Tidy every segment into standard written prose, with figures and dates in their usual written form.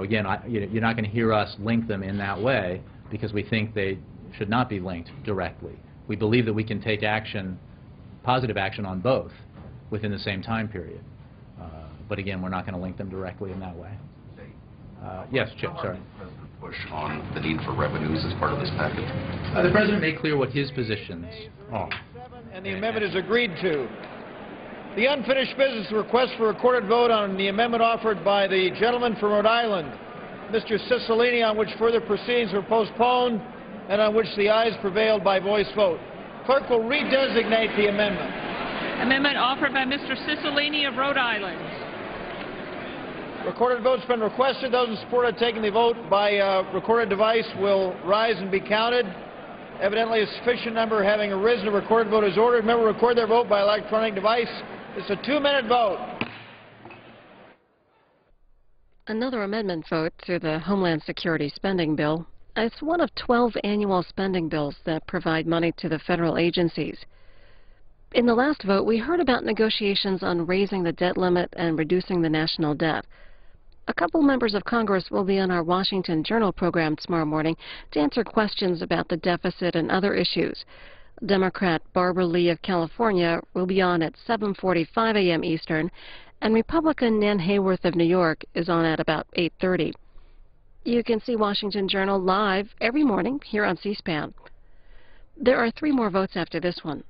again, you're not going to hear us link them in that way because we think they should not be linked directly. We believe that we can take action, positive action on both within the same time period. But again, we're not going to link them directly in that way. Yes, Chip, sorry. Push on the need for revenues as part of this package? The President made clear what his positions are. And the amendment is agreed to. The unfinished business request for recorded vote on the amendment offered by the gentleman from Rhode Island, Mr. Cicilline, on which further proceedings were postponed and on which the ayes prevailed by voice vote. Clerk will redesignate the amendment. Amendment offered by Mr. Cicilline of Rhode Island. Recorded vote's been requested. Those in support of taking the vote by recorded device will rise and be counted. Evidently, a sufficient number having arisen, a recorded vote is ordered. Remember, record their vote by electronic device. It's a 2-minute vote. Another amendment vote to the Homeland Security spending bill. It's one of 12 annual spending bills that provide money to the federal agencies. In the last vote, we heard about negotiations on raising the debt limit and reducing the national debt. A couple members of Congress will be on our Washington Journal program tomorrow morning to answer questions about the deficit and other issues. Democrat Barbara Lee of California will be on at 7:45 a.m. Eastern, and Republican Nan Hayworth of New York is on at about 8:30. You can see Washington Journal live every morning here on C-SPAN. There are 3 more votes after this one.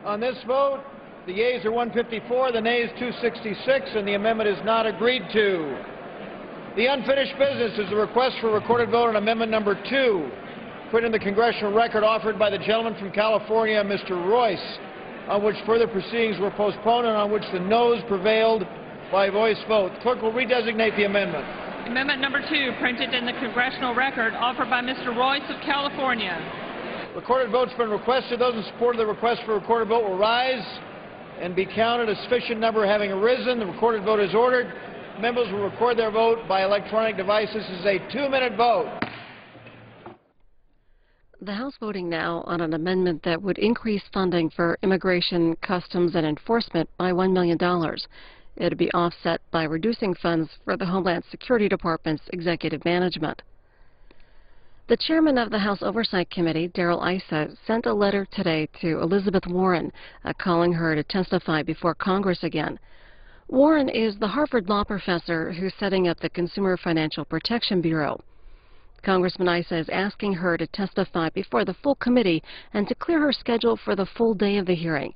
On this vote, the yeas are 154, the nays 266, and the amendment is not agreed to. The unfinished business is a request for a recorded vote on amendment number 2, put in the congressional record, offered by the gentleman from California, Mr. Royce, on which further proceedings were postponed and on which the noes prevailed by voice vote. Clerk will redesignate the amendment. Amendment number 2, printed in the congressional record, offered by Mr. Royce of California. Recorded vote's been requested. Those in support of the request for a recorded vote will rise and be counted. A sufficient number having arisen, the recorded vote is ordered. Members will record their vote by electronic device. This is a 2-minute vote. The House voting now on an amendment that would increase funding for immigration, customs, and enforcement by $1 million. It would be offset by reducing funds for the Homeland Security Department's executive management. The chairman of the House Oversight Committee, Darrell Issa, sent a letter today to Elizabeth Warren, calling her to testify before Congress again. Warren is the Harvard law professor who's setting up the Consumer Financial Protection Bureau. Congressman Issa is asking her to testify before the full committee and to clear her schedule for the full day of the hearing.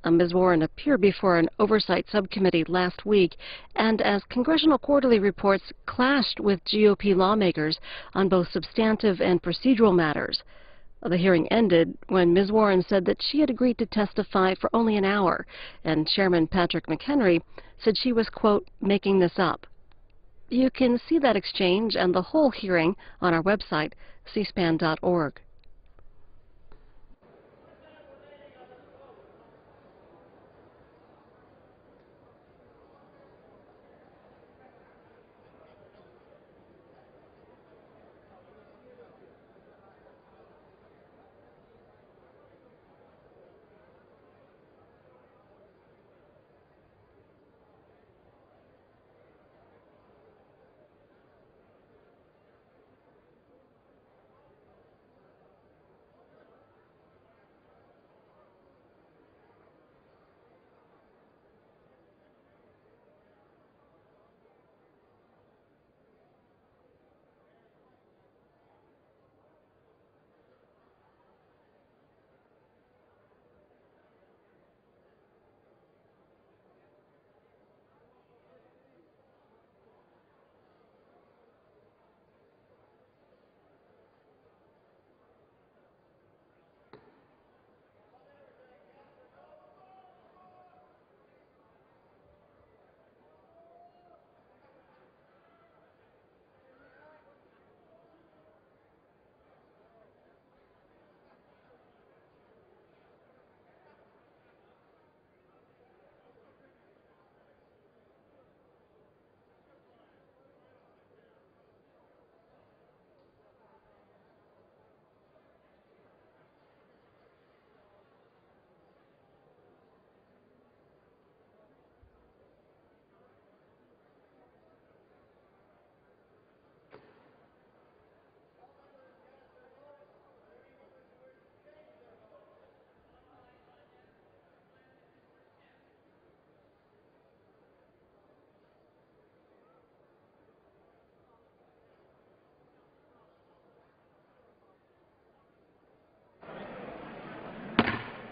Ms. Warren appeared before an oversight subcommittee last week and, as Congressional Quarterly reports, clashed with GOP lawmakers on both substantive and procedural matters. The hearing ended when Ms. Warren said that she had agreed to testify for only an hour, and Chairman Patrick McHenry said she was, quote, making this up. You can see that exchange and the whole hearing on our website, cspan.org.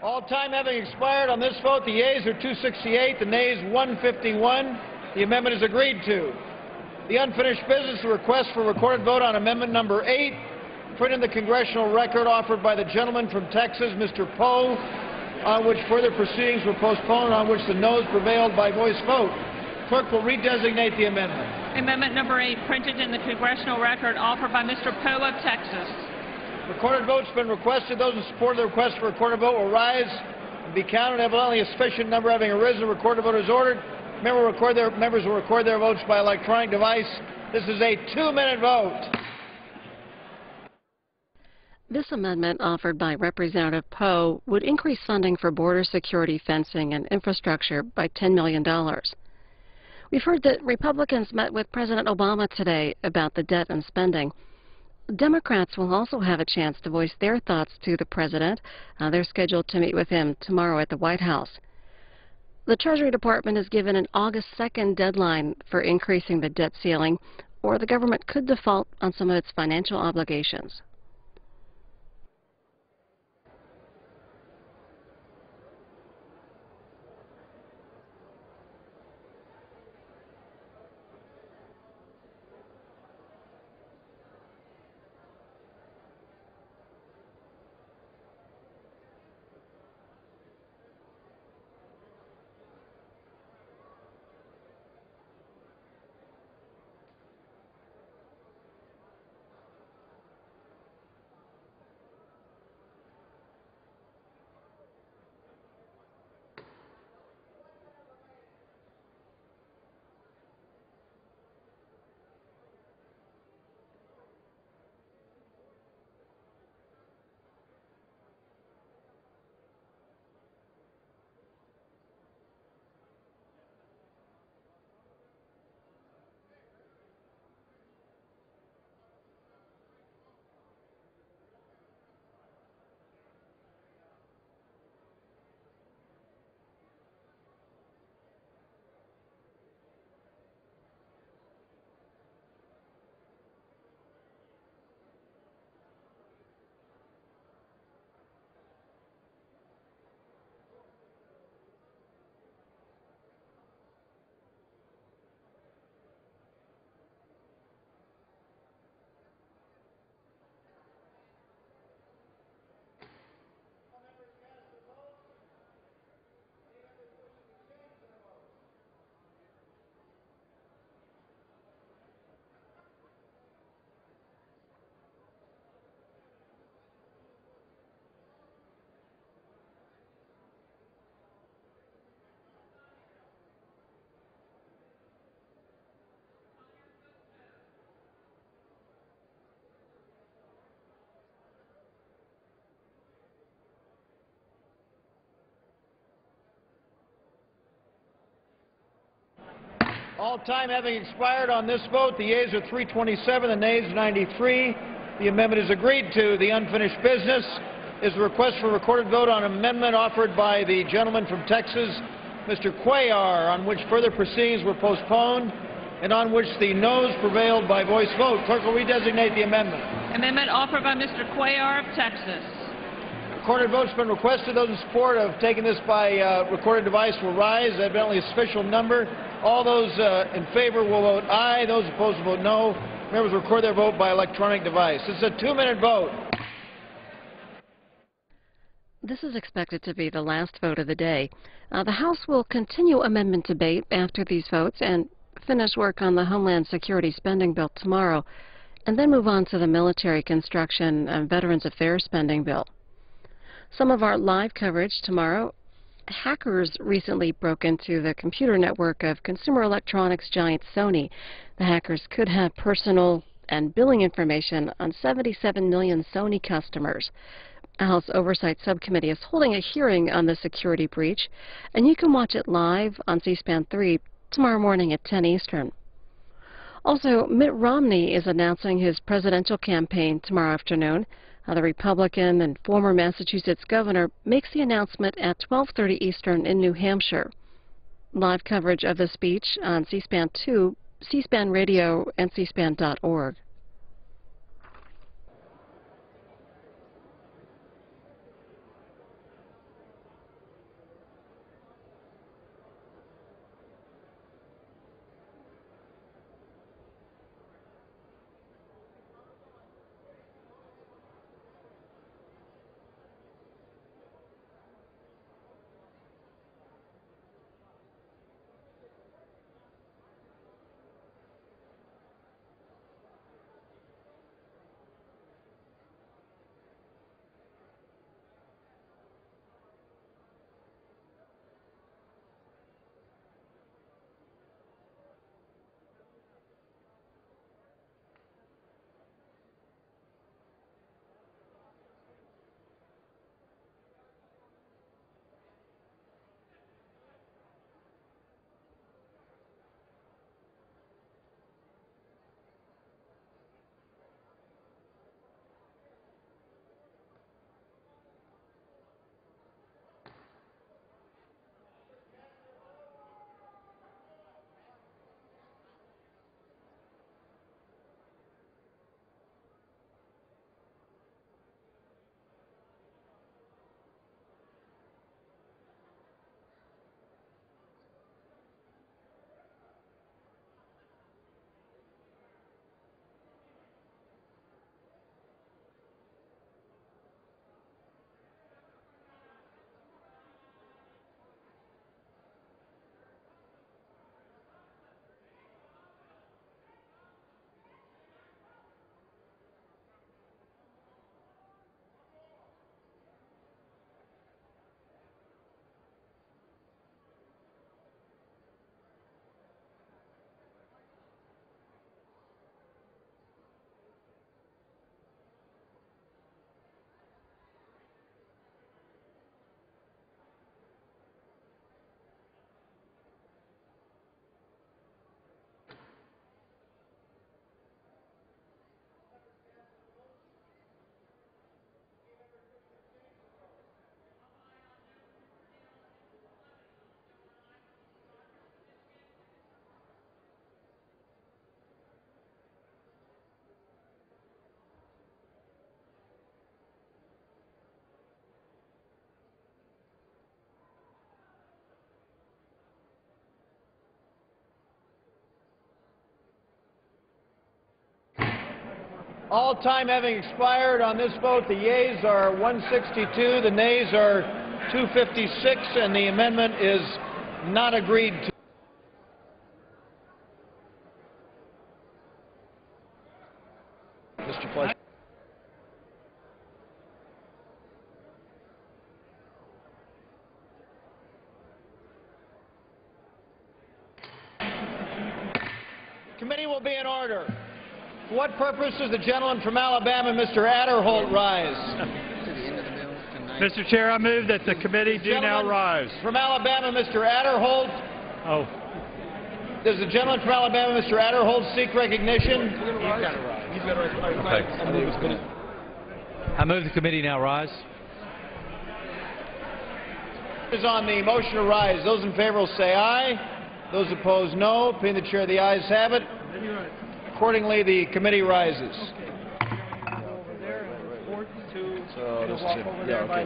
All time having expired on this vote, the yeas are 268, the nays 151. The amendment is agreed to. The unfinished business, the request for recorded vote on amendment number 8, put in the congressional record, offered by the gentleman from Texas, Mr. Poe, on which further proceedings were postponed, on which the noes prevailed by voice vote. Clerk will redesignate the amendment. Amendment number 8, printed in the congressional record, offered by Mr. Poe of Texas. Recorded vote's been requested. Those in support of the request for recorded vote will rise and be counted. Evidently, a sufficient number having arisen, recorded vote is ordered. Members will record their votes by electronic device. This is a 2-minute vote. This amendment, offered by Representative Poe, would increase funding for border security, fencing, and infrastructure by $10 million. We've heard that Republicans met with President Obama today about the debt and spending. Democrats will also have a chance to voice their thoughts to the president. They're scheduled to meet with him tomorrow at the White House. The Treasury Department has given an August 2nd deadline for increasing the debt ceiling, or the government could default on some of its financial obligations. All time having expired on this vote, the yeas are 327, the nays 93. The amendment is agreed to. The unfinished business is a request for recorded vote on an amendment offered by the gentleman from Texas, Mr. Cuellar, on which further proceedings were postponed and on which the noes prevailed by voice vote. Clerk will redesignate the amendment. Amendment offered by Mr. Cuellar of Texas. Recorded vote's been requested. Those in support of taking this by recorded device will rise. Evidently a sufficient number. All those in favor will vote aye. Those opposed will vote no. Members record their vote by electronic device. This is a 2-minute vote. This is expected to be the last vote of the day. The House will continue amendment debate after these votes and finish work on the Homeland Security spending bill tomorrow, and then move on to the military construction and Veterans Affairs spending bill. Some of our live coverage tomorrow: hackers recently broke into the computer network of consumer electronics giant Sony. The hackers could have personal and billing information on 77 million Sony customers. A House Oversight Subcommittee is holding a hearing on the security breach, and you can watch it live on C-SPAN 3 tomorrow morning at 10 Eastern. Also, Mitt Romney is announcing his presidential campaign tomorrow afternoon. The Republican and former Massachusetts governor makes the announcement at 12:30 Eastern in New Hampshire. Live coverage of the speech on C-SPAN 2, C-SPAN Radio, and cspan.org. All time having expired on this vote, the yeas are 162, the nays are 256, and the amendment is not agreed to. Mr. Fletcher. Committee will be in order. For what purpose does the gentleman from Alabama, Mr. Adderholt, rise? Mr. Chair, I move that the committee do now rise. From Alabama, Mr. Adderholt. Oh. Does the gentleman from Alabama, Mr. Adderholt, seek recognition? I move the committee now rise. Is on the motion to rise. Those in favor will say aye. Those opposed, no. Opinion of the chair, the ayes have it. Accordingly, the committee rises. So this is it. Yeah, okay.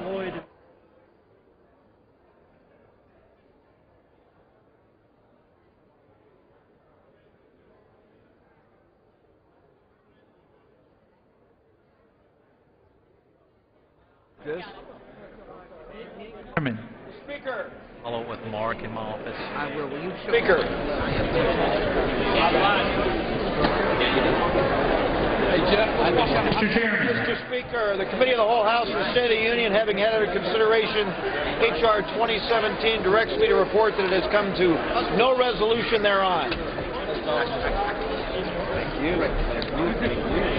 Chairman. Speaker. Follow with Mark in my office. I will. Will you show Speaker. Mr. Chairman. Mr. Speaker, the Committee of the Whole House for the State of the Union, having had under consideration H.R. 2017, directs me to report that it has come to no resolution thereon.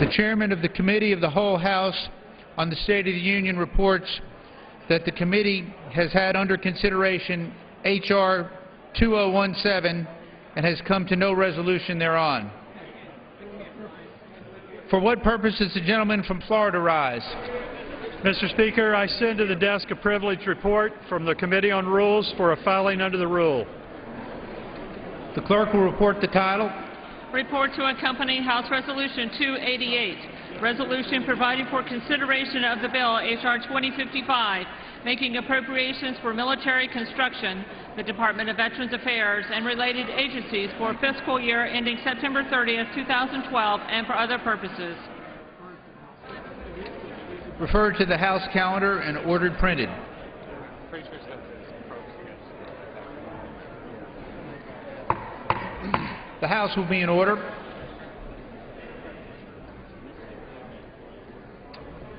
The Chairman of the Committee of the Whole House on the State of the Union reports that the committee has had under consideration H.R. 2017 and has come to no resolution thereon. For what purpose does the gentleman from Florida rise? Mr. Speaker, I send to the desk a privileged report from the Committee on Rules for a filing under the rule. The clerk will report the title. Report to accompany House Resolution 288, resolution providing for consideration of the bill H.R. 2055, making appropriations for military construction, the Department of Veterans Affairs, and related agencies for fiscal year ending September 30th, 2012, and for other purposes. Referred to the House calendar and ordered printed. The House will be in order.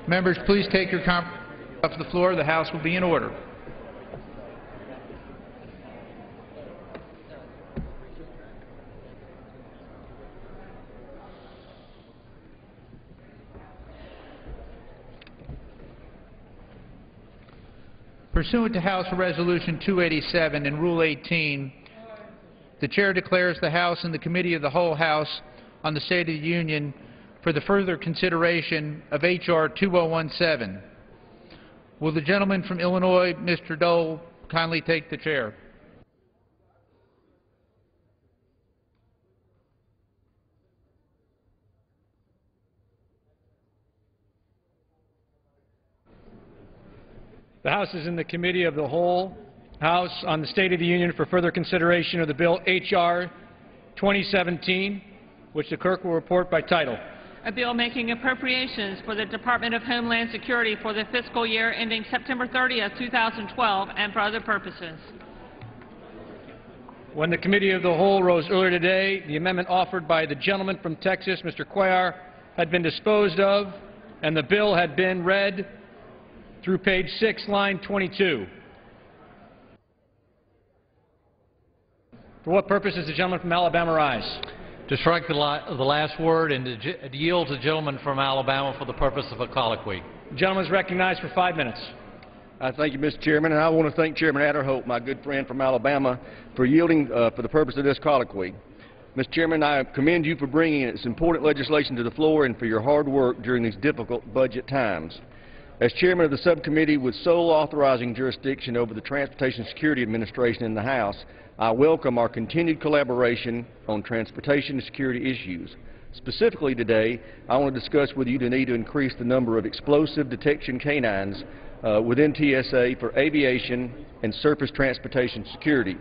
Members, please take your conference off the floor. The House will be in order. Pursuant to House Resolution 287 and Rule 18, the Chair declares the House and the Committee of the Whole House on the State of the Union for the further consideration of H.R. 2017. Will the gentleman from Illinois, Mr. Dole, kindly take the chair? The House is in the Committee of the Whole House on the State of the Union for further consideration of the bill H.R. 2017, which the clerk will report by title. A bill making appropriations for the Department of Homeland Security for the fiscal year ending September 30th, 2012, and for other purposes. When the Committee of the Whole rose earlier today, the amendment offered by the gentleman from Texas, Mr. Cuellar, had been disposed of, and the bill had been read through page 6, line 22. For what purpose does the gentleman from Alabama rise? To strike the last word and to yield to the gentleman from Alabama for the purpose of a colloquy. The gentleman is recognized for 5 minutes. Thank you, Mr. Chairman, and I want to thank Chairman Adderholt, my good friend from Alabama, for yielding for the purpose of this colloquy. Mr. Chairman, I commend you for bringing this important legislation to the floor and for your hard work during these difficult budget times. As Chairman of the subcommittee with sole authorizing jurisdiction over the Transportation Security Administration in the House, I welcome our continued collaboration on transportation security issues. Specifically today, I want to discuss with you the need to increase the number of explosive detection canines within TSA for aviation and surface transportation security.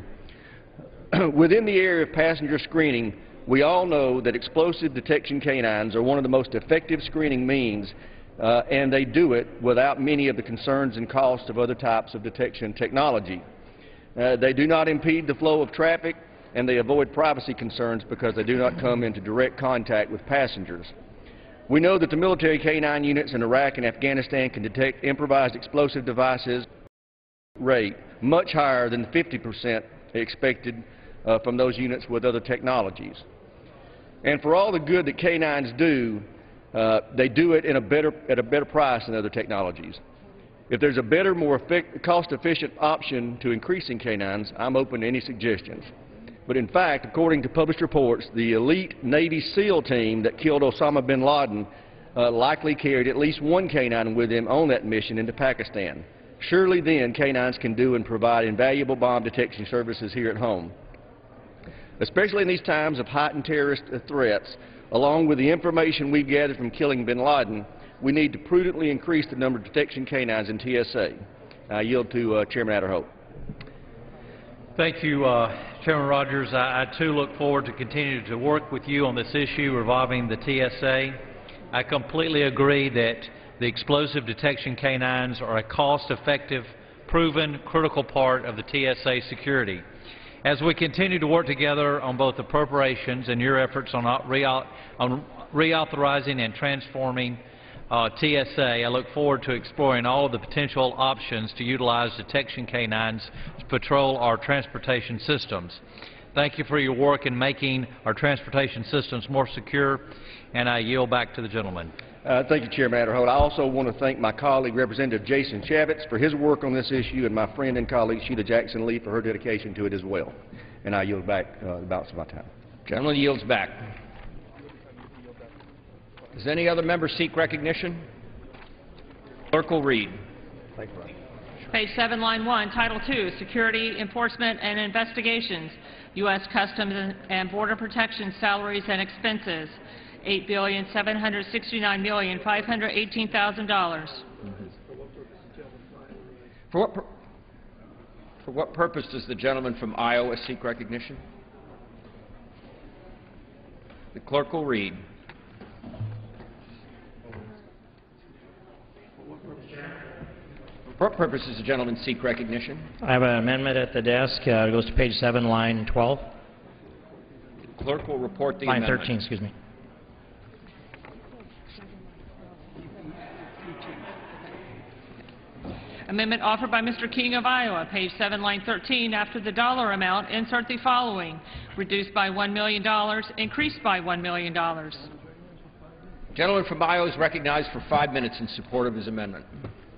Within the area of passenger screening, we all know that explosive detection canines are one of the most effective screening means, and they do it without many of the concerns and costs of other types of detection technology. They do not impede the flow of traffic, and they avoid privacy concerns because they do not come into direct contact with passengers. We know that the military canine units in Iraq and Afghanistan can detect improvised explosive devices rate much higher than the 50% expected from those units with other technologies. And for all the good that canines do, they do it at a better price than other technologies. If there's a better, more cost-efficient option to increasing canines, I'm open to any suggestions. But in fact, according to published reports, the elite Navy SEAL team that killed Osama bin Laden likely carried at least one canine with him on that mission into Pakistan. Surely then canines can do and provide invaluable bomb detection services here at home. Especially in these times of heightened terrorist threats, along with the information we've gathered from killing bin Laden, we need to prudently increase the number of detection canines in TSA. I yield to Chairman Adderhope. Thank you, Chairman Rogers. I too look forward to continuing to work with you on this issue revolving the TSA. I completely agree that the explosive detection canines are a cost-effective, proven, critical part of the TSA security. As we continue to work together on both appropriations and your efforts on reauthorizing and transforming TSA, I look forward to exploring all of the potential options to utilize detection canines to patrol our transportation systems. Thank you for your work in making our transportation systems more secure, and I yield back to the gentleman. Thank you, Chairman Adderhope. I also want to thank my colleague, Representative Jason Chavez, for his work on this issue, and my friend and colleague, Sheila Jackson-Lee, for her dedication to it as well. And I yield back the balance of my time. Gentleman yields back. Does any other member seek recognition? Clerk will read. Thank you, Ron. Page 7, line 1, Title II, Security, Enforcement, and Investigations, U.S. Customs and Border Protection Salaries and Expenses, $8,769,518,000. For what purpose does the gentleman from Iowa seek recognition? The clerk will read. For what purpose does the gentleman seek recognition? I have an amendment at the desk. It goes to page 7, line 12. The clerk will report the line amendment. 13, excuse me. Amendment offered by Mr. King of Iowa, page 7, line 13. After the dollar amount, insert the following: reduced by $1 million, increased by $1 million. Gentleman from Iowa is recognized for 5 minutes in support of his amendment.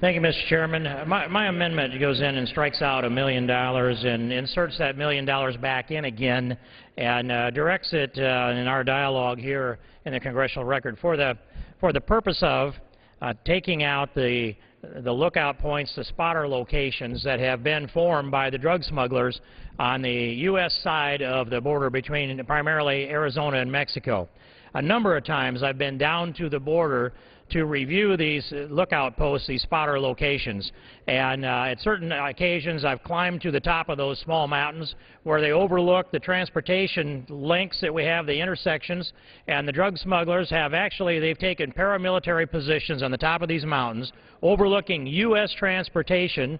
Thank you, Mr. Chairman. My amendment goes in and strikes out $1 million and inserts that $1 million back in again and directs it in our dialogue here in the congressional record for the purpose of taking out the lookout points, the spotter locations that have been formed by the drug smugglers on the U.S. side of the border between primarily Arizona and Mexico. A number of times I've been down to the border to review these lookout posts, these spotter locations, and at certain occasions I've climbed to the top of those small mountains where they overlook the transportation links that we have, the intersections, and the drug smugglers have they've taken paramilitary positions on the top of these mountains overlooking U.S. transportation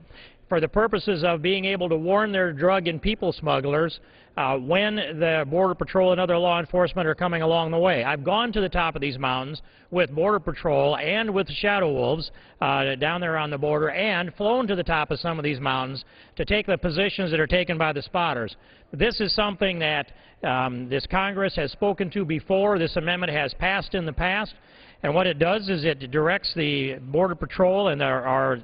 for the purposes of being able to warn their drug and people smugglers when the Border Patrol and other law enforcement are coming along the way. I've gone to the top of these mountains with Border Patrol and with the Shadow Wolves down there on the border and flown to the top of some of these mountains to take the positions that are taken by the spotters. This is something that this Congress has spoken to before. This amendment has passed in the past. And what it does is it directs the Border Patrol and our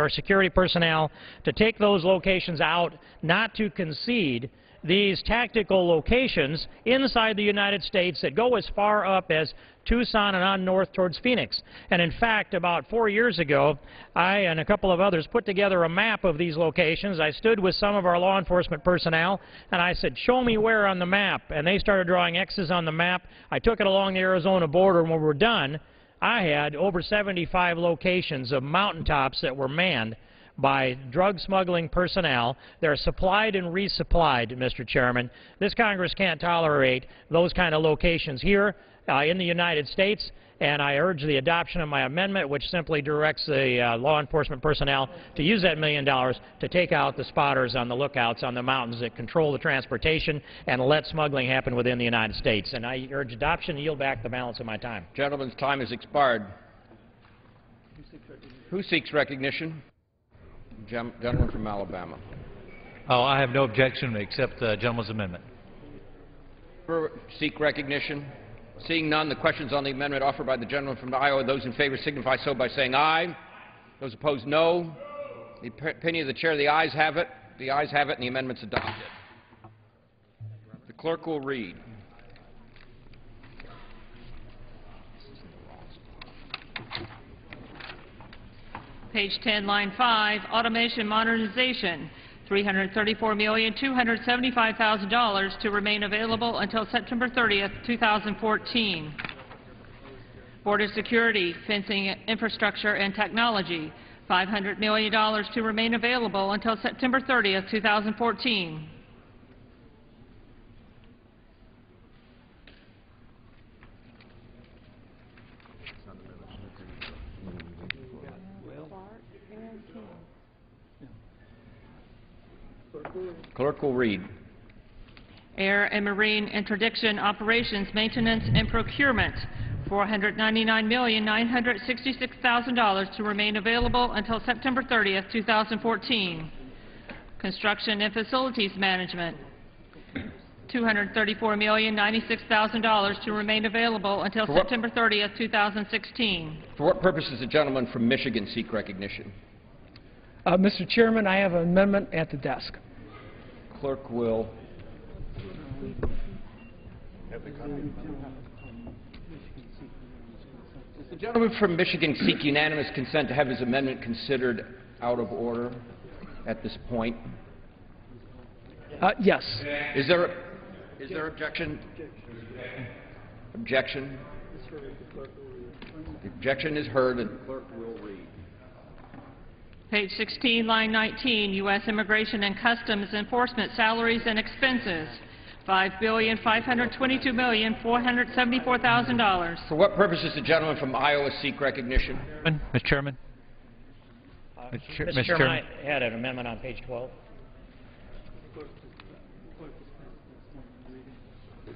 security personnel to take those locations out, not to concede these tactical locations inside the United States that go as far up as Tucson and on north towards Phoenix. And in fact, about 4 years ago, I and a couple of others put together a map of these locations. I stood with some of our law enforcement personnel and I said, show me where on the map. And they started drawing X's on the map. I took it along the Arizona border, and when we're done, I had over 75 locations of mountaintops that were manned by drug smuggling personnel. They're supplied and resupplied, Mr. Chairman. This Congress can't tolerate those kind of locations here in the United States, and I urge the adoption of my amendment, which simply directs the law enforcement personnel to use that $1 million to take out the spotters on the lookouts on the mountains that control the transportation and let smuggling happen within the United States. And I urge adoption and yield back the balance of my time. Gentleman's time has expired. Who seeks recognition? Gentleman from Alabama. Oh, I have no objection to accept the gentleman's amendment. Seek recognition. Seeing none, the questions on the amendment offered by the gentleman from Iowa, those in favor signify so by saying aye. Those opposed, no. The opinion of the chair, the ayes have it. The ayes have it, and the amendment's adopted. clerk will read. Page 10, line 5, automation modernization, $334,275,000 to remain available until September 30th, 2014. Border security, fencing, infrastructure, and technology, $500 million to remain available until September 30th, 2014. Clerk will read. Air and Marine Interdiction Operations, Maintenance, and Procurement, $499,966,000 to remain available until September 30th, 2014. Construction and Facilities Management, $234,096,000 to remain available until September 30th, 2016. For what purpose does the gentleman from Michigan seek recognition? Mr. Chairman, I have an amendment at the desk. Clerk will. Does the gentleman from Michigan seek unanimous consent to have his amendment considered out of order at this point? Yes. Is there objection? Objection? The objection is heard, and the clerk will read. Page 16, line 19, U.S. Immigration and Customs Enforcement salaries and expenses, $5,522,474,000. For what purpose does the gentleman from Iowa seek recognition? Mr. Chairman. Mr. Chairman, I had an amendment on page 12.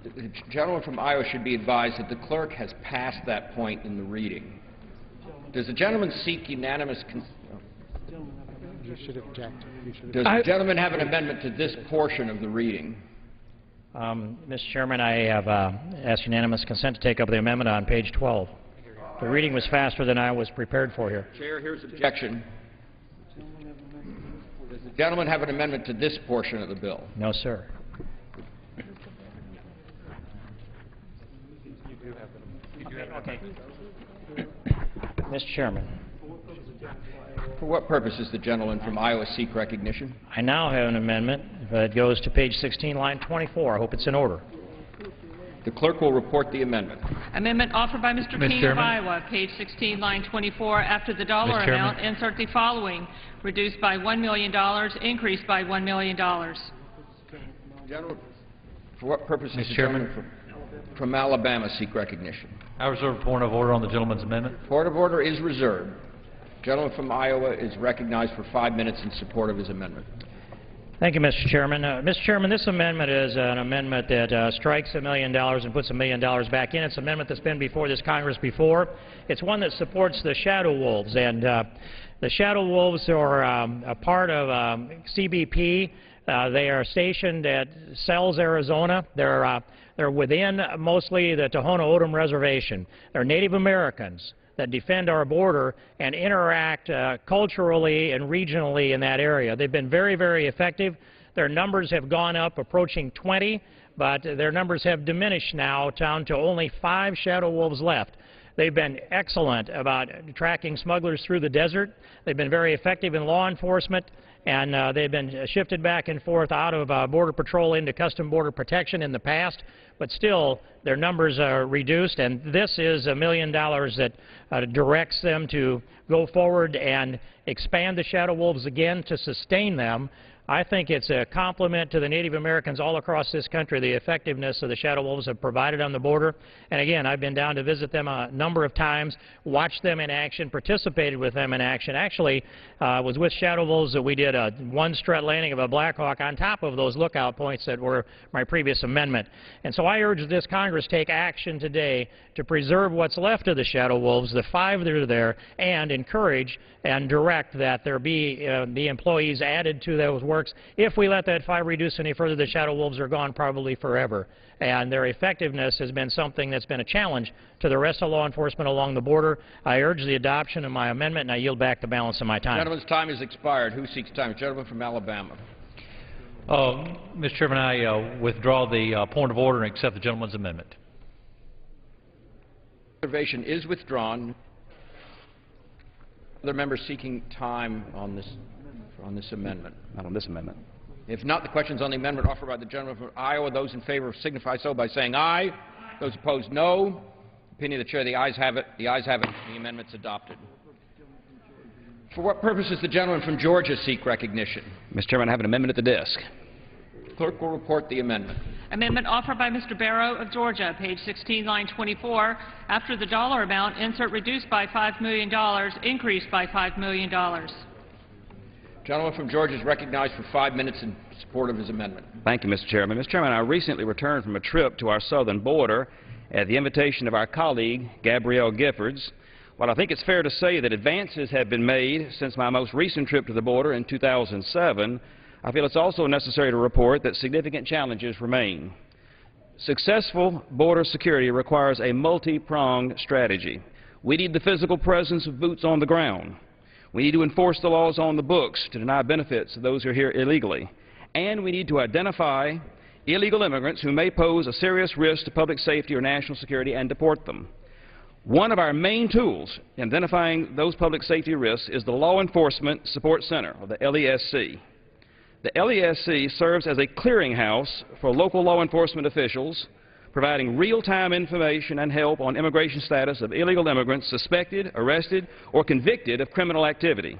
The gentleman from Iowa should be advised that the clerk has passed that point in the reading. Does the gentleman seek unanimous consent? You should object. Does the gentleman have an amendment to this portion of the reading? Mr. Chairman, I have asked unanimous consent to take up the amendment on page 12. The reading was faster than I was prepared for here. Chair, here's objection. Does the gentleman have an amendment to this portion of the bill? No, sir. Okay. Mr. Chairman. For what purpose does the gentleman from Iowa seek recognition? I now have an amendment that goes to page 16, line 24. I hope it's in order. The clerk will report the amendment. Amendment offered by Mr. King of Iowa, page 16, line 24. After the dollar amount, insert the following: reduced by $1 million, increased by $1 million. Gentleman, for what purpose does the gentleman from Alabama seek recognition? I reserve a point of order on the gentleman's amendment. Point of order is reserved. The gentleman from Iowa is recognized for 5 minutes in support of his amendment. Thank you, Mr. Chairman. Mr. Chairman, this amendment is an amendment that strikes $1 million and puts $1 million back in. It's an amendment that's been before this Congress before. It's one that supports the shadow wolves, and the shadow wolves are a part of CBP. They are stationed at Sells, Arizona. They're within mostly the Tohono O'odham Reservation. They're Native Americans that defend our border and interact culturally and regionally in that area. They've been very, very effective. Their numbers have gone up, approaching 20, but their numbers have diminished now down to only 5 shadow wolves left. They've been excellent about tracking smugglers through the desert. They've been very effective in law enforcement, and they've been shifted back and forth out of Border Patrol into Custom Border Protection in the past, but still their numbers are reduced, and this is $1 million that directs them to go forward and expand the shadow wolves again to sustain them. I think it's a compliment to the Native Americans all across this country, the effectiveness of the shadow wolves have provided on the border. And again, I've been down to visit them a number of times, watched them in action, participated with them in action. Actually, was with shadow wolves that we did a one-strut landing of a Black Hawk on top of those lookout points that were my previous amendment. And so I urge this Congress take action today to preserve what's left of the shadow wolves, the 5 that are there, and encourage and direct that there be the employees added to those works. If we let that 5 reduce any further, the shadow wolves are gone probably forever. And their effectiveness has been something that's been a challenge to the rest of law enforcement along the border. I urge the adoption of my amendment, and I yield back the balance of my time. The gentleman's time has expired. Who seeks time? The gentleman from Alabama. Mr. Chairman, I withdraw the point of order and accept the gentleman's amendment. Observation is withdrawn. Other members seeking time on this amendment? Not on this amendment. If not, the questions on the amendment offered by the gentleman from Iowa. Those in favor signify so by saying aye. Those opposed, no. Opinion of the chair, the ayes have it. The ayes have it. The amendment's adopted. For what purpose does the gentleman from Georgia seek recognition? Mr. Chairman, I have an amendment at the desk. Clerk will report the amendment. Amendment offered by Mr. Barrow of Georgia, page 16, line 24. After the dollar amount, insert reduced by $5 million, increased by $5 million. Gentleman from Georgia is recognized for 5 minutes in support of his amendment. Thank you, Mr. Chairman. Mr. Chairman, I recently returned from a trip to our southern border at the invitation of our colleague, Gabrielle Giffords. While I think it's fair to say that advances have been made since my most recent trip to the border in 2007, I feel it's also necessary to report that significant challenges remain. Successful border security requires a multi-pronged strategy. We need the physical presence of boots on the ground. We need to enforce the laws on the books to deny benefits to those who are here illegally. And we need to identify illegal immigrants who may pose a serious risk to public safety or national security and deport them. One of our main tools in identifying those public safety risks is the Law Enforcement Support Center, or the LESC. The LESC serves as a clearinghouse for local law enforcement officials, providing real-time information and help on immigration status of illegal immigrants suspected, arrested, or convicted of criminal activity.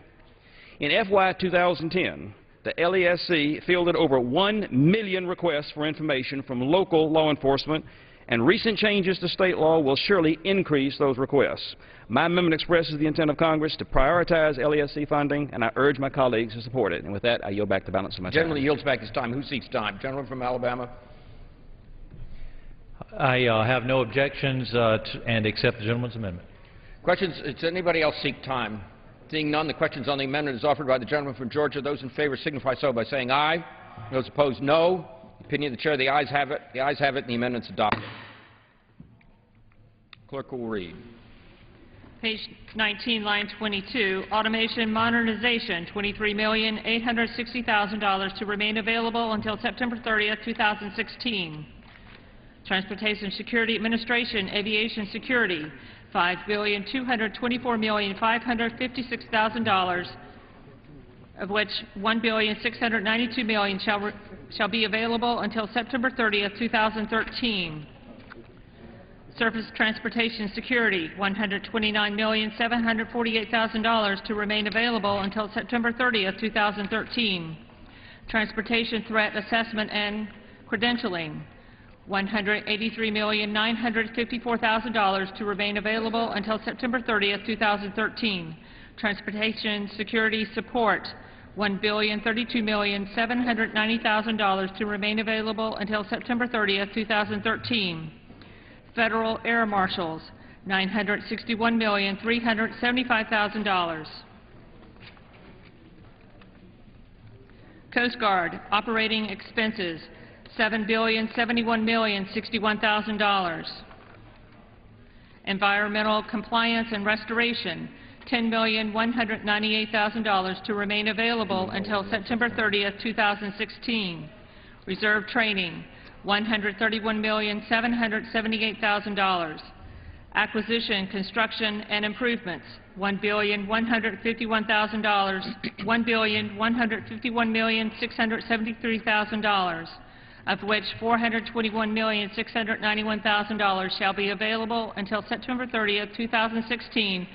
In FY 2010, the LESC fielded over 1 million requests for information from local law enforcement, and recent changes to state law will surely increase those requests. My amendment expresses the intent of Congress to prioritize LESC funding, and I urge my colleagues to support it. And with that, I yield back the balance of my time. Gentleman yields back his time. Who seeks time? Gentleman from Alabama. I have no objections and accept the gentleman's amendment. Questions? Does anybody else seek time? Seeing none, the questions on the amendment is offered by the gentleman from Georgia. Those in favor signify so by saying aye. Those opposed, no. Opinion of the chair, the ayes have it. The ayes have it, and the amendment's adopted. Clerk will read. Page 19, line 22, automation modernization, $23,860,000 to remain available until September 30th, 2016. Transportation Security Administration, aviation security, $5,224,556,000, of which $1,692,000,000 shall be available until September 30th, 2013. Surface Transportation Security, $129,748,000 to remain available until September 30th, 2013. Transportation Threat Assessment and Credentialing, $183,954,000 to remain available until September 30th, 2013. Transportation Security Support, $1,032,790,000 to remain available until September 30th, 2013. Federal Air Marshals, $961,375,000. Coast Guard operating expenses, $7,071,061,000. Environmental compliance and restoration, $10,198,000 to remain available until September 30th, 2016. Reserve training, $131,778,000. Acquisition, construction, and improvements, $1,151,000, $1,151,673,000, of which $421,691,000 shall be available until September 30th, 2016,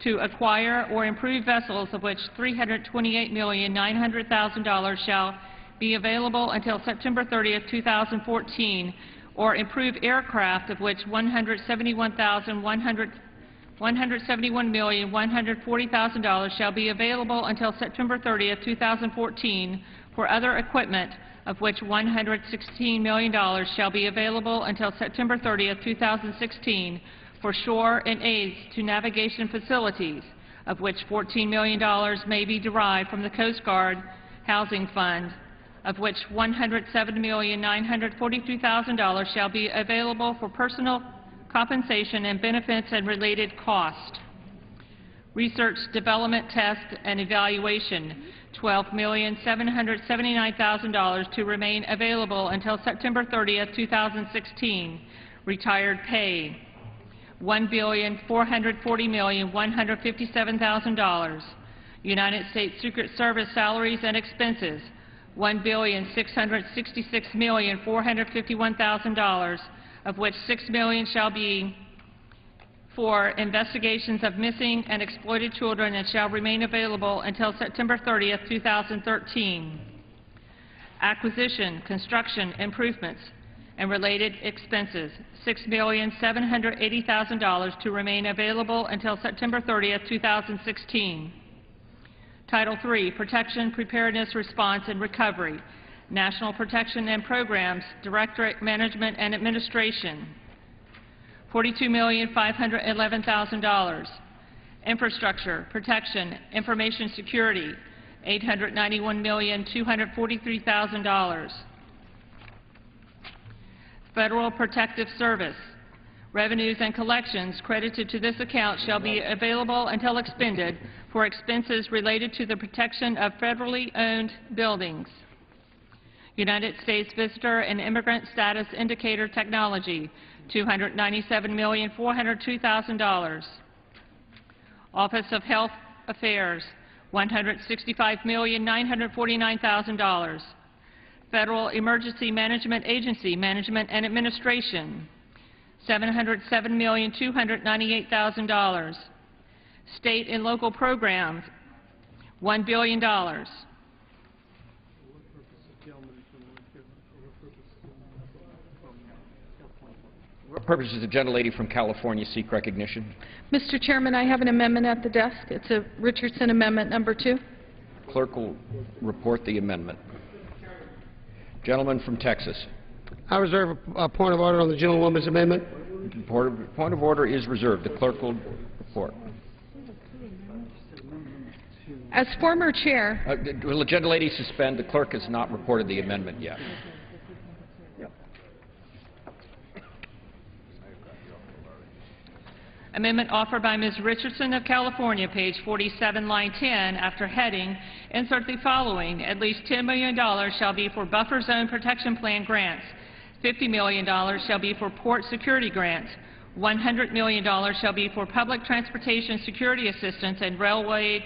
to acquire or improve vessels, of which $328,900,000 shall be available until September 30th, 2014, or improve aircraft, of which $171,140,000 shall be available until September 30th, 2014, for other equipment, of which $116 million shall be available until September 30th, 2016, for shore and aids to navigation facilities, of which $14 million may be derived from the Coast Guard Housing Fund, of which $107,942,000 shall be available for personal compensation and benefits and related costs. Research, development, test, and evaluation, $12,779,000 to remain available until September 30th, 2016. Retired pay, $1,440,157,000. United States Secret Service salaries and expenses, $1,666,451,000, of which $6 million shall be for investigations of missing and exploited children and shall remain available until September 30th, 2013. Acquisition, construction, improvements, and related expenses, $6,780,000 to remain available until September 30th, 2016. Title III, Protection, Preparedness, Response, and Recovery, National Protection and Programs, Directorate, Management, and Administration, $42,511,000. Infrastructure, Protection, Information Security, $891,243,000. Federal Protective Service, revenues and collections credited to this account shall be available until expended for expenses related to the protection of federally owned buildings. United States Visitor and Immigrant Status Indicator Technology, $297,402,000. Office of Health Affairs, $165,949,000. Federal Emergency Management Agency, Management and Administration, $707,298,000. State and local programs, $1 billion. What purpose does the gentlelady from California seek recognition? Mr. Chairman, I have an amendment at the desk. It's a Richardson amendment number 2. Clerk will report the amendment. Gentleman from Texas. I reserve a point of order on the gentlewoman's amendment. Point of order is reserved. The clerk will report. As former chair... Will the gentlelady suspend? The clerk has not reported the amendment yet. Amendment offered by Ms. Richardson of California, page 47, line 10, after heading, insert the following. At least $10 million shall be for buffer zone protection plan grants. $50 million shall be for port security grants. $100 million shall be for public transportation security assistance and railroad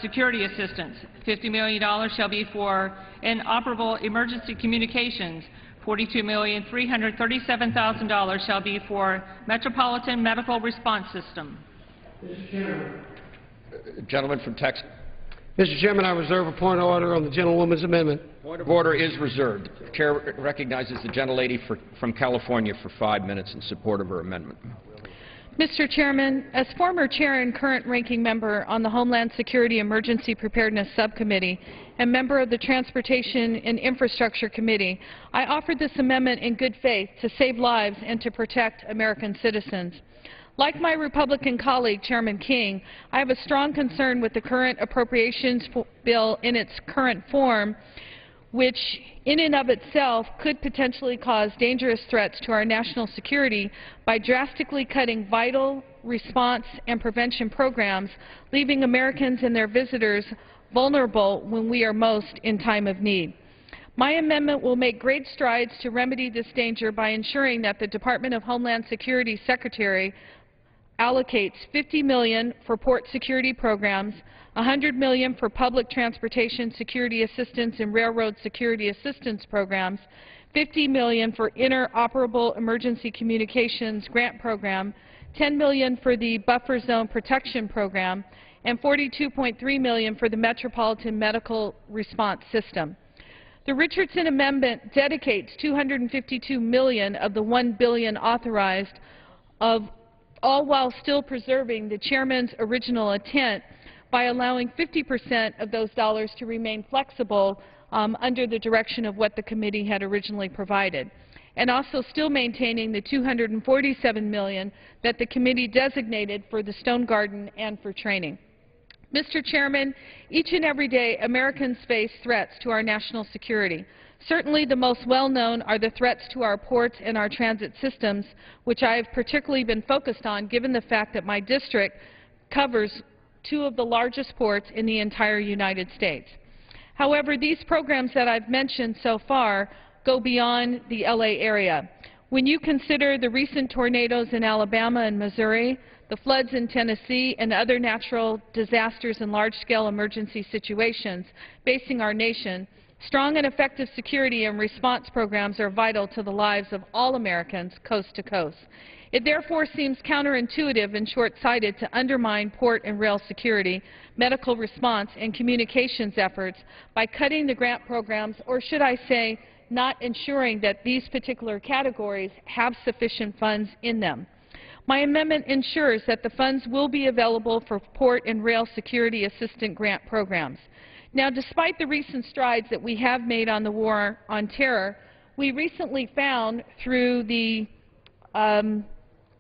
security assistance. $50 million shall be for inoperable emergency communications. $42,337,000 shall be for Metropolitan Medical Response System. Mr. Chairman. Gentleman from Texas. Mr. Chairman, I reserve a point of order on the gentlewoman's amendment. Point of order is reserved. The chair recognizes the gentlelady from California for 5 minutes in support of her amendment. Mr. Chairman, as former chair and current ranking member on the Homeland Security Emergency Preparedness Subcommittee and member of the Transportation and Infrastructure Committee, I offered this amendment in good faith to save lives and to protect American citizens. Like my Republican colleague, Chairman King, I have a strong concern with the current appropriations bill in its current form, which in and of itself could potentially cause dangerous threats to our national security by drastically cutting vital response and prevention programs, leaving Americans and their visitors vulnerable when we are most in time of need. My amendment will make great strides to remedy this danger by ensuring that the Department of Homeland Security Secretary allocates $50 million for port security programs, $100 million for public transportation security assistance and railroad security assistance programs, $50 million for interoperable emergency communications grant program, $10 million for the buffer zone protection program, and $42.3 million for the Metropolitan Medical Response System. The Richardson Amendment dedicates $252 million of the $1 billion authorized, all while still preserving the Chairman's original intent by allowing 50% of those dollars to remain flexible under the direction of what the committee had originally provided, and also still maintaining the $247 million that the committee designated for the Stone Garden and for training. Mr. Chairman, each and every day Americans face threats to our national security. Certainly the most well-known are the threats to our ports and our transit systems, which I have particularly been focused on given the fact that my district covers two of the largest ports in the entire United States. However, these programs that I've mentioned so far go beyond the LA area. When you consider the recent tornadoes in Alabama and Missouri, the floods in Tennessee, and other natural disasters and large-scale emergency situations facing our nation, strong and effective security and response programs are vital to the lives of all Americans coast to coast. It therefore seems counterintuitive and short-sighted to undermine port and rail security, medical response, and communications efforts by cutting the grant programs, or should I say, not ensuring that these particular categories have sufficient funds in them. My amendment ensures that the funds will be available for port and rail security assistant grant programs. Now, despite the recent strides that we have made on the war on terror, we recently found through the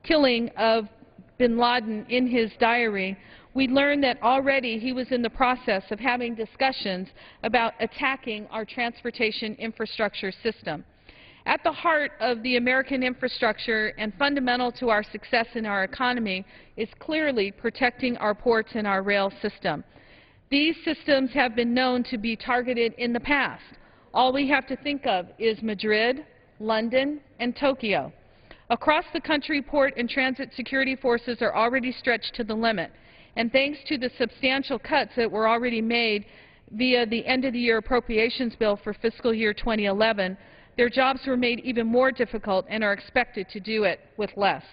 killing of bin Laden in his diary, we learned that already he was in the process of having discussions about attacking our transportation infrastructure system. At the heart of the American infrastructure and fundamental to our success in our economy is clearly protecting our ports and our rail system. These systems have been known to be targeted in the past. All we have to think of is Madrid, London, and Tokyo. Across the country, port and transit security forces are already stretched to the limit, and thanks to the substantial cuts that were already made via the end-of-the-year appropriations bill for fiscal year 2011, their jobs were made even more difficult and are expected to do it with less.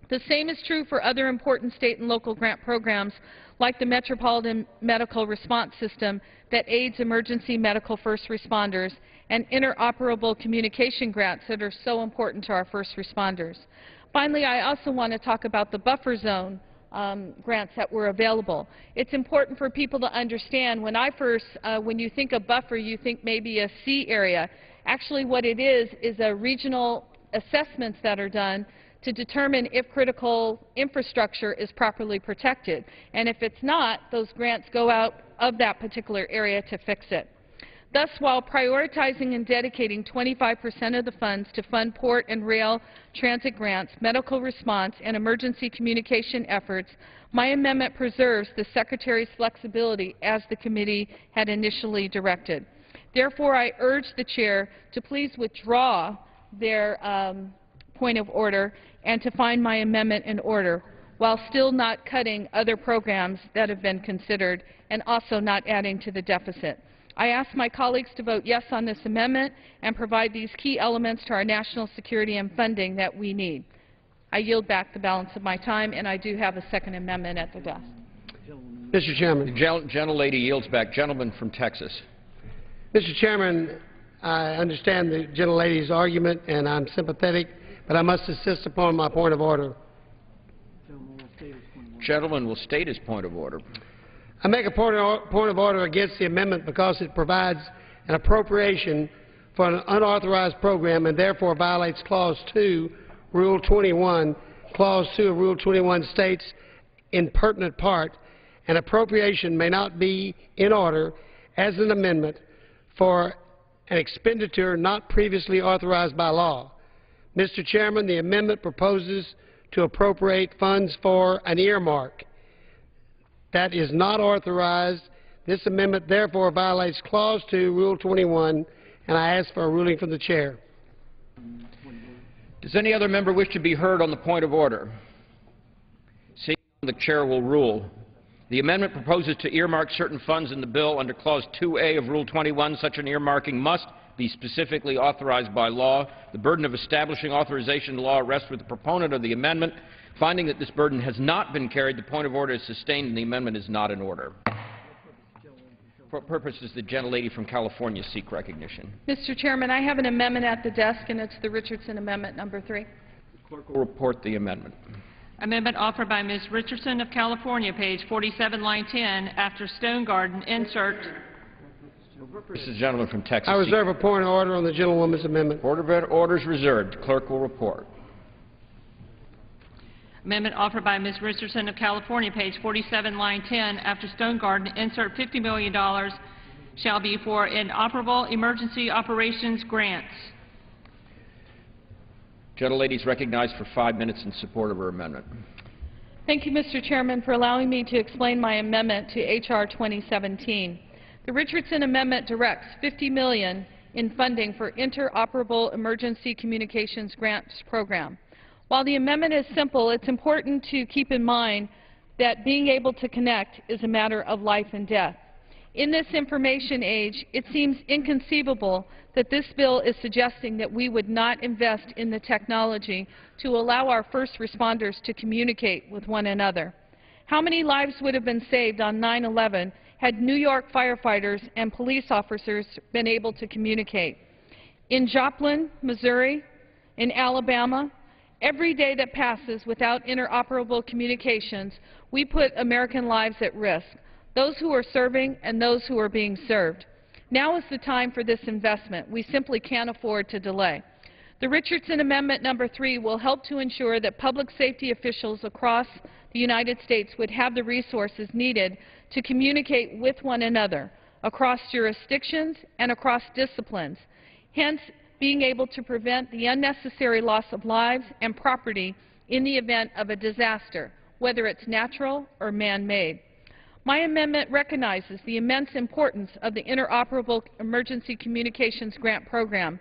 The same is true for other important state and local grant programs like the Metropolitan Medical Response System that aids emergency medical first responders and interoperable communication grants that are so important to our first responders. Finally, I also want to talk about the buffer zone grants that were available. It's important for people to understand when you think of buffer, you think maybe a sea area. Actually, what it is a regional assessments that are done to determine if critical infrastructure is properly protected. And if it's not, those grants go out of that particular area to fix it. Thus, while prioritizing and dedicating 25% of the funds to fund port and rail transit grants, medical response, and emergency communication efforts, my amendment preserves the Secretary's flexibility as the committee had initially directed. Therefore, I urge the Chair to please withdraw their point of order and to find my amendment in order, while still not cutting other programs that have been considered and also not adding to the deficit. I ask my colleagues to vote yes on this amendment and provide these key elements to our national security and funding that we need. I yield back the balance of my time, and I do have a second amendment at the desk. Mr. Chairman. The gentlelady yields back. Gentleman from Texas. Mr. Chairman, I understand the gentlelady's argument, and I'm sympathetic, but I must insist upon my point of order. Gentleman will state his point of order. I make a point of order against the amendment because it provides an appropriation for an unauthorized program and therefore violates Clause 2, Rule 21. Clause 2 of Rule 21 states, in pertinent part, an appropriation may not be in order as an amendment for an expenditure not previously authorized by law. Mr. Chairman, the amendment proposes to appropriate funds for an earmark that is not authorized. This amendment therefore violates Clause 2, Rule 21, and I ask for a ruling from the Chair. Does any other member wish to be heard on the point of order? Seeing none, the Chair will rule. The amendment proposes to earmark certain funds in the bill under Clause 2A of Rule 21. Such an earmarking must be specifically authorized by law. The burden of establishing authorization law rests with the proponent of the amendment. Finding that this burden has not been carried, the point of order is sustained and the amendment is not in order. For what purpose does the gentlelady from California seek recognition? Mr. Chairman, I have an amendment at the desk, and it's the Richardson Amendment number 3. The clerk will report the amendment. Amendment offered by Ms. Richardson of California, page 47, line 10, after Stone Garden, insert. This is the gentleman from Texas. I reserve a point of order on the gentlewoman's amendment. Order is reserved. The clerk will report. Amendment offered by Ms. Richardson of California, page 47, line 10, after Stone Garden, insert $50 million shall be for inoperable emergency operations grants. Gentlelady is recognized for 5 minutes in support of her amendment. Thank you, Mr. Chairman, for allowing me to explain my amendment to H.R. 2017. The Richardson Amendment directs $50 million in funding for Interoperable Emergency Communications Grants Program. While the amendment is simple, it's important to keep in mind that being able to connect is a matter of life and death. In this information age, it seems inconceivable that this bill is suggesting that we would not invest in the technology to allow our first responders to communicate with one another. How many lives would have been saved on 9/11 had New York firefighters and police officers been able to communicate? In Joplin, Missouri, in Alabama, every day that passes without interoperable communications, we put American lives at risk, those who are serving and those who are being served. Now is the time for this investment. We simply can't afford to delay. The Richardson Amendment number 3 will help to ensure that public safety officials across the United States would have the resources needed to communicate with one another across jurisdictions and across disciplines, hence being able to prevent the unnecessary loss of lives and property in the event of a disaster, whether it's natural or man-made. My amendment recognizes the immense importance of the Interoperable Emergency Communications Grant Program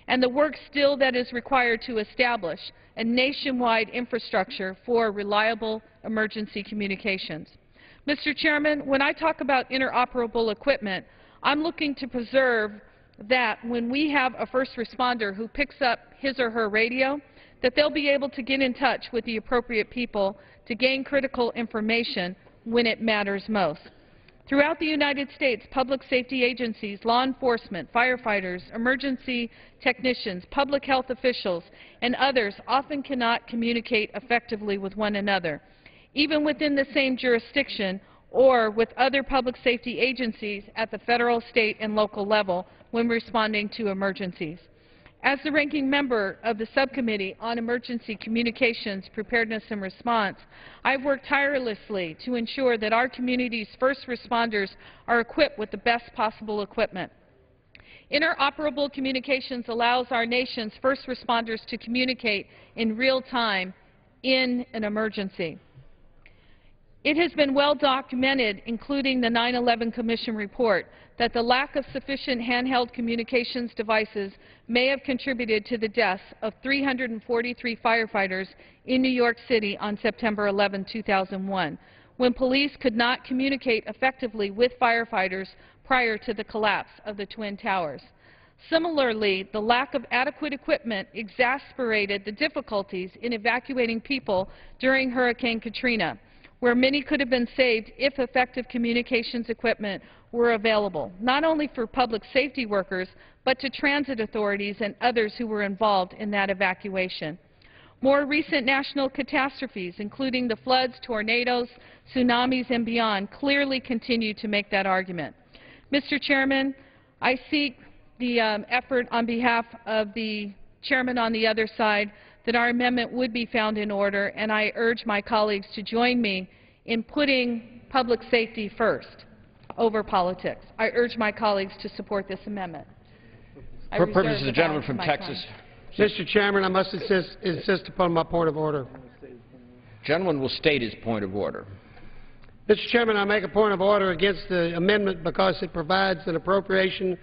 and the work still that is required to establish a nationwide infrastructure for reliable emergency communications. Mr. Chairman, when I talk about interoperable equipment, I'm looking to preserve that when we have a first responder who picks up his or her radio, that they'll be able to get in touch with the appropriate people to gain critical information when it matters most. Throughout the United States, public safety agencies, law enforcement, firefighters, emergency technicians, public health officials, and others often cannot communicate effectively with one another, even within the same jurisdiction or with other public safety agencies at the federal, state, and local level when responding to emergencies. As the ranking member of the Subcommittee on Emergency Communications, Preparedness, and Response, I've worked tirelessly to ensure that our community's first responders are equipped with the best possible equipment. Interoperable communications allows our nation's first responders to communicate in real time in an emergency. It has been well documented, including the 9/11 Commission report, that the lack of sufficient handheld communications devices may have contributed to the deaths of 343 firefighters in New York City on September 11, 2001, when police could not communicate effectively with firefighters prior to the collapse of the Twin Towers. Similarly, the lack of adequate equipment exacerbated the difficulties in evacuating people during Hurricane Katrina, where many could have been saved if effective communications equipment were available, not only for public safety workers, but to transit authorities and others who were involved in that evacuation. More recent national catastrophes, including the floods, tornadoes, tsunamis, and beyond, clearly continue to make that argument. Mr. Chairman, I seek the effort on behalf of the chairman on the other side that our amendment would be found in order, and I urge my colleagues to join me in putting public safety first over politics. I urge my colleagues to support this amendment. For purposes of the gentleman from Texas. Mr. Chairman, I must insist upon my point of order. Gentleman will state his point of order. Mr. Chairman, I make a point of order against the amendment because it provides an appropriation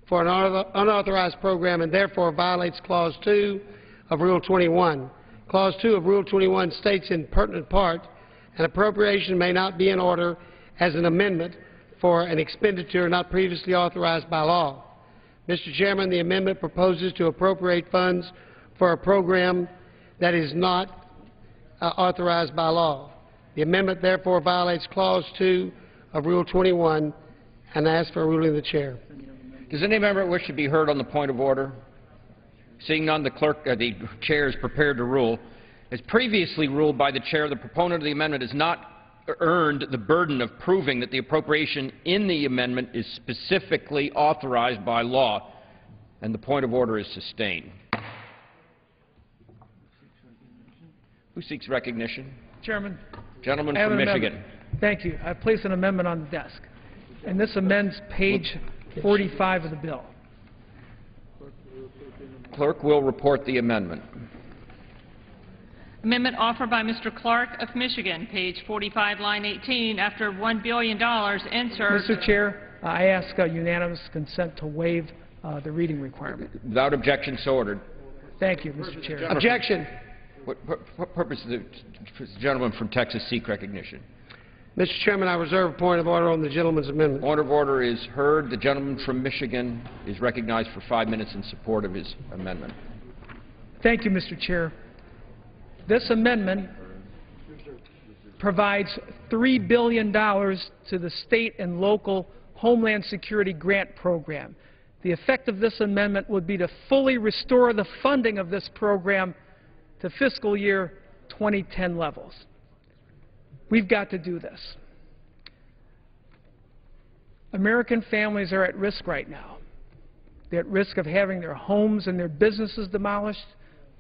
for an unauthorized program and therefore violates Clause 2 of Rule 21. Clause 2 of Rule 21 states in pertinent part, an appropriation may not be in order as an amendment for an expenditure not previously authorized by law. Mr. Chairman, the amendment proposes to appropriate funds for a program that is not authorized by law. The amendment therefore violates Clause 2 of Rule 21, and I ask for a ruling of the Chair. Does any member wish to be heard on the point of order? Seeing none, the Chair is prepared to rule. As previously ruled by the Chair, the proponent of the amendment has not earned the burden of proving that the appropriation in the amendment is specifically authorized by law, and the point of order is sustained. Who seeks recognition? Chairman. Gentleman from Michigan. Thank you. I place an amendment on the desk, and this amends page 45 of the bill. Clerk will report the amendment. Amendment offered by Mr. Clark of Michigan, page 45, line 18, after $1 billion, insert. Mr. Chair, I ask unanimous consent to waive the reading requirement. Without objection, so ordered. Thank you, Mr. Chair. Objection. What purpose does the gentleman from Texas seek recognition? Mr. Chairman, I reserve a point of order on the gentleman's amendment. Point of order is heard. The gentleman from Michigan is recognized for 5 minutes in support of his amendment. Thank you, Mr. Chair. This amendment provides $3 billion to the state and local Homeland Security grant program. The effect of this amendment would be to fully restore the funding of this program to fiscal year 2010 levels. We've got to do this. American families are at risk right now. They're at risk of having their homes and their businesses demolished,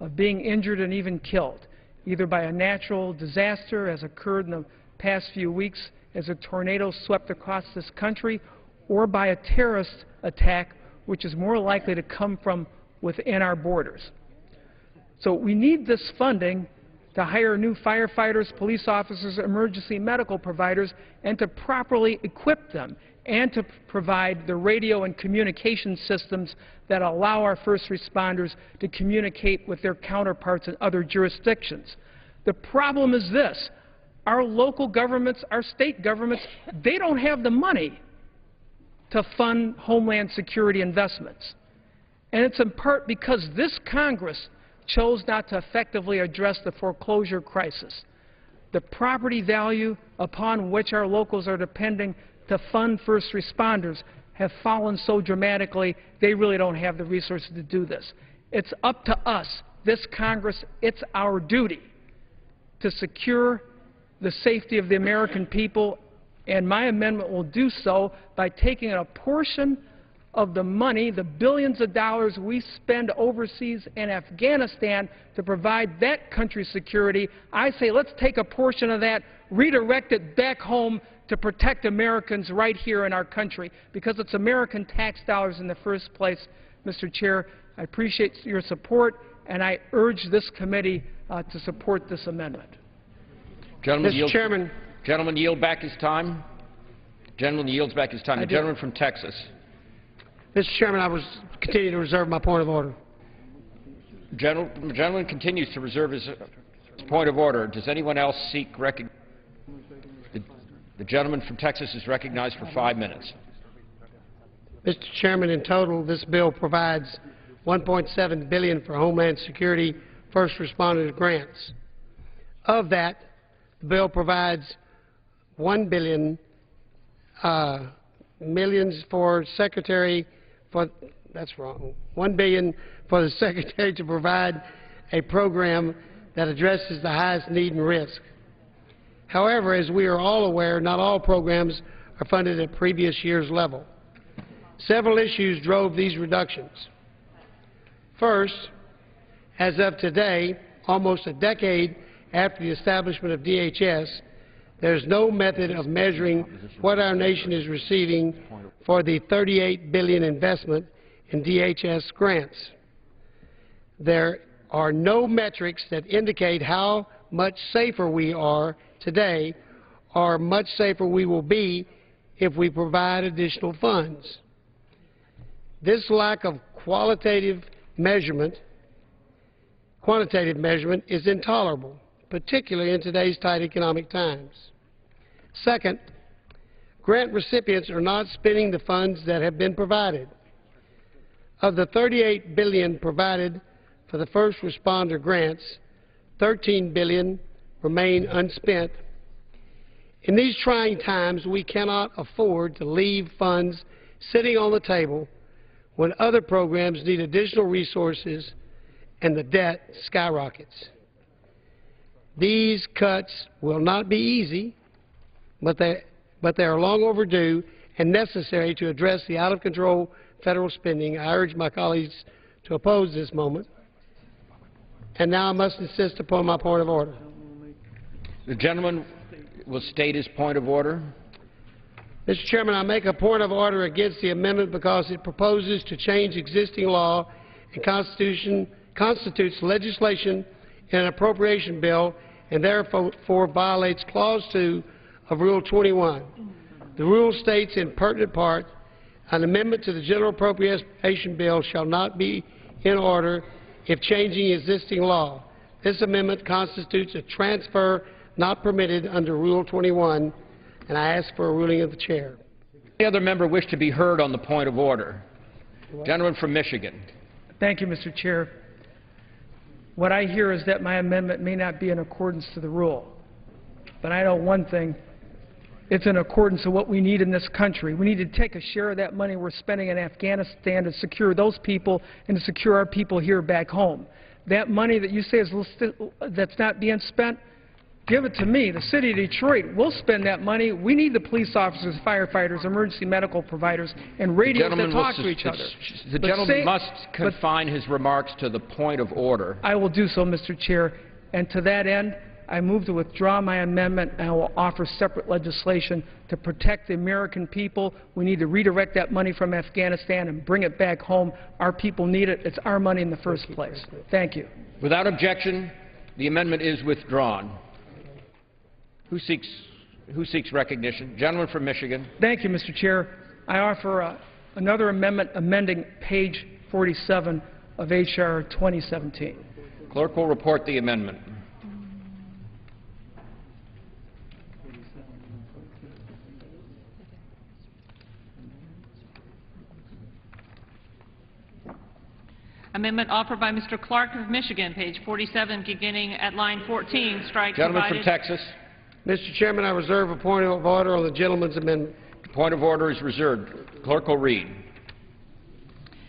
of being injured and even killed, either by a natural disaster, as occurred in the past few weeks as a tornado swept across this country, or by a terrorist attack, which is more likely to come from within our borders. So we need this funding to hire new firefighters, police officers, emergency medical providers, and to properly equip them, and to provide the radio and communication systems that allow our first responders to communicate with their counterparts in other jurisdictions. The problem is this: our local governments, our state governments, they don't have the money to fund Homeland Security investments. And it's in part because this Congress chose not to effectively address the foreclosure crisis. The property value upon which our locals are depending to fund first responders have fallen so dramatically, they really don't have the resources to do this. It's up to us, this Congress, it's our duty to secure the safety of the American people, and my amendment will do so by taking a portion of the money, the billions of dollars we spend overseas in Afghanistan to provide that country's security. I say let's take a portion of that, redirect it back home to protect Americans right here in our country, because it's American tax dollars in the first place. Mr. Chair, I appreciate your support, and I urge this committee to support this amendment. Mr. Chairman. Gentleman yield back his time. Gentleman yields back his time. The gentleman from Texas. Mr. Chairman, I continue to reserve my point of order. The gentleman continues to reserve his point of order. Does anyone else seek recognition? The gentleman from Texas is recognized for 5 minutes. Mr. Chairman, in total, this bill provides $1.7 billion for Homeland Security first responders grants. Of that, the bill provides $1 billion for Secretary for, that's wrong, $1 billion for the Secretary to provide a program that addresses the highest need and risk. However, as we are all aware, not all programs are funded at previous year's level. Several issues drove these reductions. First, as of today, almost a decade after the establishment of DHS, there is no method of measuring what our nation is receiving for the $38 billion investment in DHS grants. There are no metrics that indicate how much safer we are today or much safer we will be if we provide additional funds. This lack of quantitative measurement is intolerable, particularly in today's tight economic times. Second, grant recipients are not spending the funds that have been provided. Of the $38 billion provided for the first responder grants, $13 billion remain unspent. In these trying times, we cannot afford to leave funds sitting on the table when other programs need additional resources and the debt skyrockets. These cuts will not be easy, but they are long overdue and necessary to address the out-of-control federal spending. I urge my colleagues to oppose this moment. And now I must insist upon my point of order. The gentleman will state his point of order. Mr. Chairman, I make a point of order against the amendment because it proposes to change existing law and constitutes legislation in an appropriation bill and therefore violates Clause 2 of Rule 21. The rule states in pertinent part, an amendment to the general appropriation bill shall not be in order if changing existing law. This amendment constitutes a transfer not permitted under Rule 21, and I ask for a ruling of the Chair. Any other member wish to be heard on the point of order? Gentleman from Michigan. Thank you, Mr. Chair. What I hear is that my amendment may not be in accordance to the rule. But I know one thing. It's in accordance to what we need in this country. We need to take a share of that money we're spending in Afghanistan to secure those people and to secure our people here back home. That money that you say is that's not being spent, give it to me, the city of Detroit. We'll spend that money. We need the police officers, firefighters, emergency medical providers, and radios that talk to each other. The gentleman must confine his remarks to the point of order. I will do so, Mr. Chair. And to that end, I move to withdraw my amendment, and I will offer separate legislation to protect the American people. We need to redirect that money from Afghanistan and bring it back home. Our people need it. It's our money in the first place. Thank you. Without objection, the amendment is withdrawn. Who seeks recognition? Gentleman from Michigan. Thank you, Mr. Chair. I offer another amendment amending page 47 of H.R. 2017. Clerk will report the amendment. Amendment offered by Mr. Clark of Michigan, page 47, beginning at line 14, strike Gentleman provided. from Texas. Mr. Chairman, I reserve a point of order on the gentleman's amendment. The point of order is reserved. Clerk will read.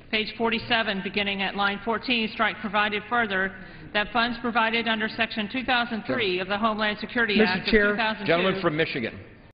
Page 47, beginning at line 14, strike provided further that funds provided under Section 2003 of the Homeland Security Act of 2002. Gentleman from Michigan.